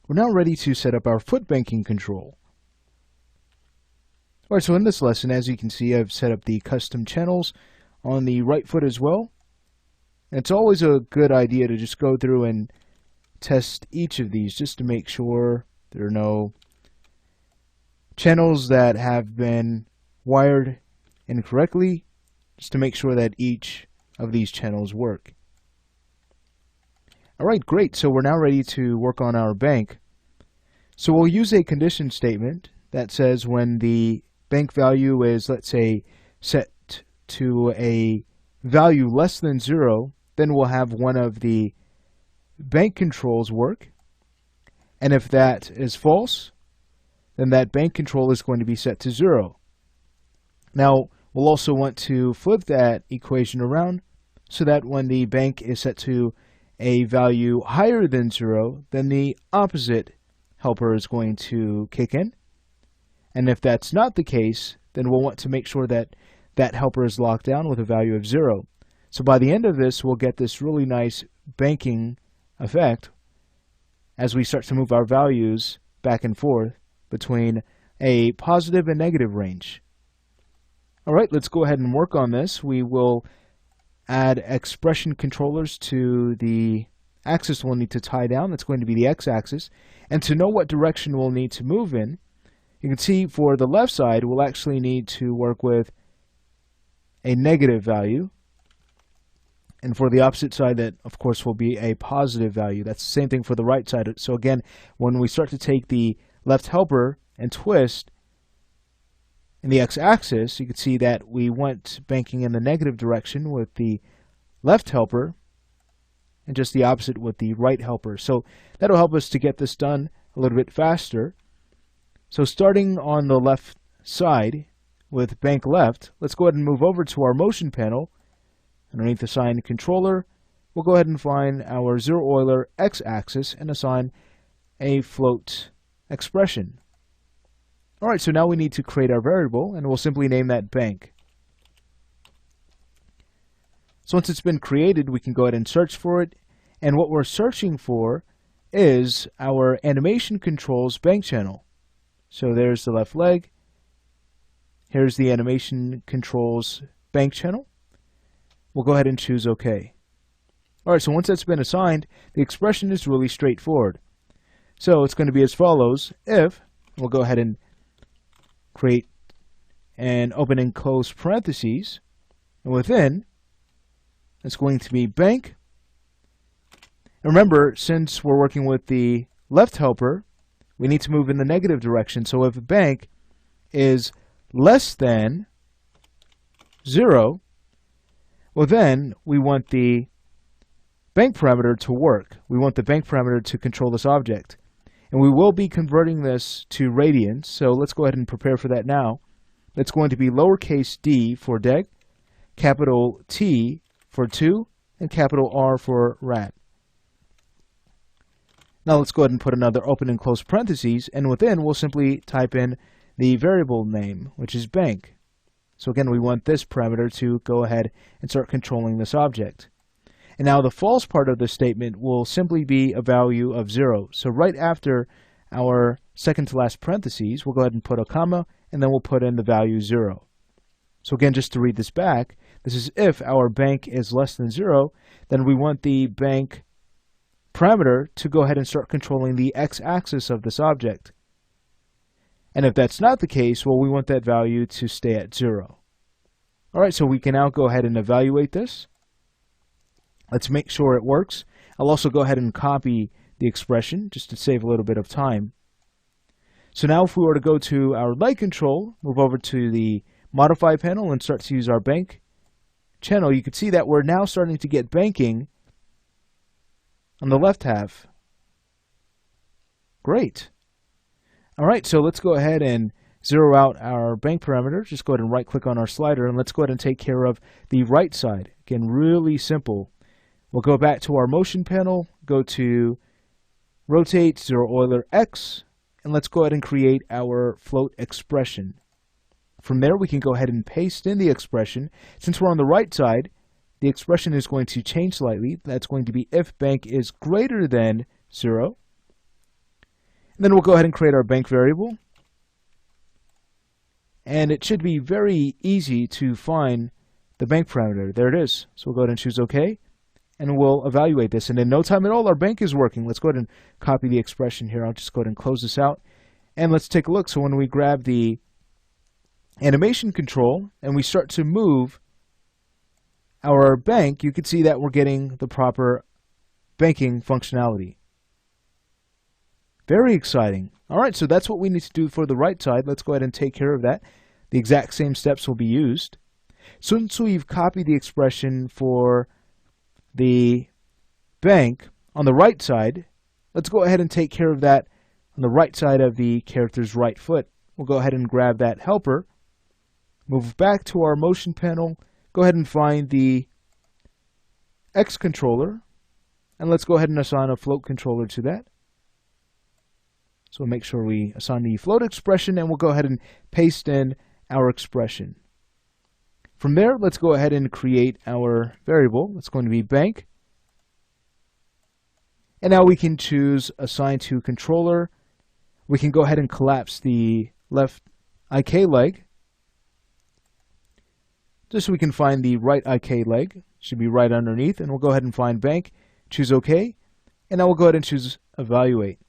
We're now ready to set up our foot banking control. Alright, so in this lesson, as you can see, I've set up the custom channels on the right foot as well. And it's always a good idea to just go through and test each of these just to make sure there are no channels that have been wired incorrectly, just to make sure that each of these channels work. Alright, great. So we're now ready to work on our bank. So we'll use a condition statement that says when the bank value is, let's say, set to a value less than 0, then we'll have one of the bank controls work. And if that is false, then that bank control is going to be set to 0. Now, we'll also want to flip that equation around so that when the bank is set to a value higher than 0, then the opposite helper is going to kick in. And if that's not the case, then we'll want to make sure that that helper is locked down with a value of 0. So by the end of this, we'll get this really nice banking effect as we start to move our values back and forth between a positive and negative range. Alright, let's go ahead and work on this. We will add expression controllers to the axis we'll need to tie down. That's going to be the x-axis. And to know what direction we'll need to move in, you can see for the left side, we'll actually need to work with a negative value. And for the opposite side, that of course will be a positive value. That's the same thing for the right side. So again, when we start to take the left helper and twist in the x-axis, you can see that we went banking in the negative direction with the left helper and just the opposite with the right helper. So that'll help us to get this done a little bit faster. So starting on the left side with bank left, let's go ahead and move over to our motion panel. Underneath assign controller, we'll go ahead and find our zero Euler x-axis and assign a float expression. Alright, so now we need to create our variable, and we'll simply name that bank. So once it's been created, we can go ahead and search for it, and what we're searching for is our animation controls bank channel. So there's the left leg, here's the animation controls bank channel. We'll go ahead and choose OK. Alright, so once that's been assigned, the expression is really straightforward. So it's going to be as follows. If, we'll go ahead and create an open and close parentheses, and within, it's going to be bank. And remember, since we're working with the left helper, we need to move in the negative direction. So if bank is less than 0, well then we want the bank parameter to work. We want the bank parameter to control this object. And we will be converting this to radians, so let's go ahead and prepare for that now. That's going to be lowercase d for deg, capital T for 2, and capital R for rat. Now let's go ahead and put another open and close parentheses, and within we'll simply type in the variable name, which is bank. So again, we want this parameter to go ahead and start controlling this object. And now the false part of this statement will simply be a value of 0. So right after our second to last parentheses, we'll go ahead and put a comma, and then we'll put in the value 0. So again, just to read this back, this is if our bank is less than 0, then we want the bank parameter to go ahead and start controlling the x-axis of this object. And if that's not the case, well, we want that value to stay at 0. Alright, so we can now go ahead and evaluate this. Let's make sure it works. I'll also go ahead and copy the expression just to save a little bit of time. So now if we were to go to our leg control, move over to the modify panel and start to use our bank channel, you can see that we're now starting to get banking on the left half. Great. Alright, so let's go ahead and zero out our bank parameter. Just go ahead and right click on our slider, and let's go ahead and take care of the right side. Again, really simple. We'll go back to our motion panel, go to rotate 0 Euler X, and let's go ahead and create our float expression. From there, we can go ahead and paste in the expression. Since we're on the right side, the expression is going to change slightly. That's going to be if bank is greater than 0. Then we'll go ahead and create our bank variable. And it should be very easy to find the bank parameter. There it is. So we'll go ahead and choose OK. And we'll evaluate this. And in no time at all, our bank is working. Let's go ahead and copy the expression here. I'll just go ahead and close this out. And let's take a look. So when we grab the animation control and we start to move our bank, you can see that we're getting the proper banking functionality. Very exciting. All right, so that's what we need to do for the right side. Let's go ahead and take care of that. The exact same steps will be used. Since we've copied the expression for the bank on the right side, let's go ahead and take care of that on the right side of the character's right foot. We'll go ahead and grab that helper, move back to our motion panel, go ahead and find the X controller, and let's go ahead and assign a float controller to that. So we'll make sure we assign the float expression, and we'll go ahead and paste in our expression. From there, let's go ahead and create our variable. It's going to be bank. And now we can choose assign to controller. We can go ahead and collapse the left IK leg, just so we can find the right IK leg. Should be right underneath. And we'll go ahead and find bank, choose OK. And now we'll go ahead and choose evaluate.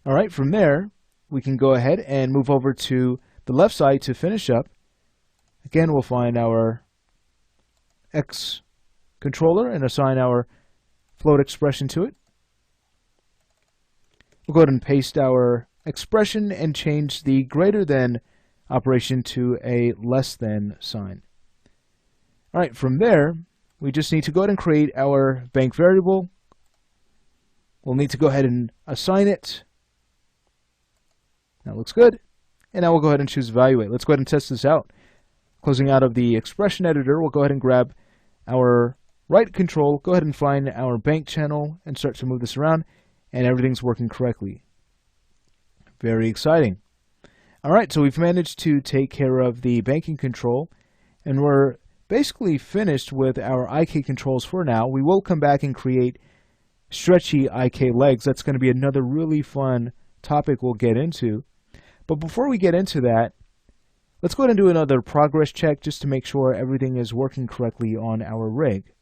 All right, from there, we can go ahead and move over to the left side to finish up. Again, we'll find our X controller and assign our float expression to it. We'll go ahead and paste our expression and change the greater than operation to a less than sign. All right, from there, we just need to go ahead and create our bank variable. We'll need to go ahead and assign it. That looks good. And now we'll go ahead and choose evaluate. Let's go ahead and test this out. Closing out of the expression editor, we'll go ahead and grab our right control, go ahead and find our bank channel and start to move this around, and everything's working correctly. Very exciting. All right, so we've managed to take care of the banking control, and we're basically finished with our IK controls for now. We will come back and create stretchy IK legs. That's going to be another really fun topic we'll get into. But before we get into that, let's go ahead and do another progress check just to make sure everything is working correctly on our rig.